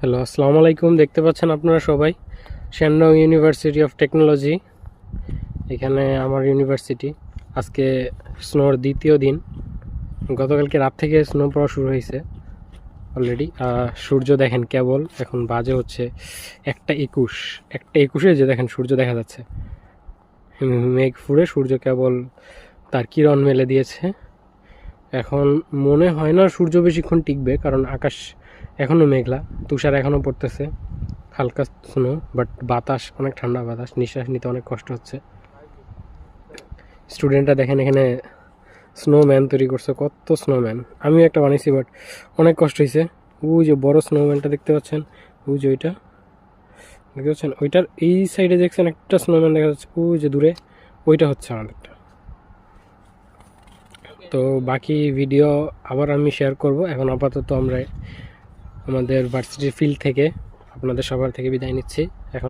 Hello, আসসালামু আলাইকুম। দেখতে পাচ্ছেন আপনারা সবাই শ্যানডং ইউনিভার্সিটি অফ টেকনোলজি। এখানে আমার ইউনিভার্সিটি। আজকে স্নোর দ্বিতীয় দিন। গতকালকে রাত থেকে স্নো পড়া শুরু হয়েছে অলরেডি। সূর্য দেখেন কেবল এখন বাজে হচ্ছে 1:21। 1:21-এ যে দেখেন সূর্য দেখা যাচ্ছে, মেঘ ফুঁড়ে সূর্য কেবল তার কিরণ মেলে দিয়েছে। এখন মনে হয় না সূর্য বেশিক্ষণ টিকবে, কারণ আকাশ এখনও মেঘলা, তুষার এখনও পড়তেছে, হালকা স্নো, বাট বাতাস অনেক ঠান্ডা বাতাস, নিঃশ্বাস নিতে অনেক কষ্ট হচ্ছে। স্টুডেন্টরা দেখেন এখানে স্নোম্যান তৈরি করছে, কত স্নোম্যান। আমিও একটা বানিয়েছি, বাট অনেক কষ্ট হয়েছে। ওই যে বড় স্নোম্যানটা দেখতে পাচ্ছেন, ওই যে ওইটা দেখতে পাচ্ছেন, ওইটার এই সাইডে দেখছেন একটা স্নোম্যান দেখা যাচ্ছে, ওই যে দূরে, ওইটা হচ্ছে আমাদেরটা। তো বাকি ভিডিও আবার আমি শেয়ার করব। এখন আপাতত আমরা আমাদের ভার্সিটির ফিল্ড থেকে আপনাদের সবার থেকে বিদায় নিচ্ছি এখন।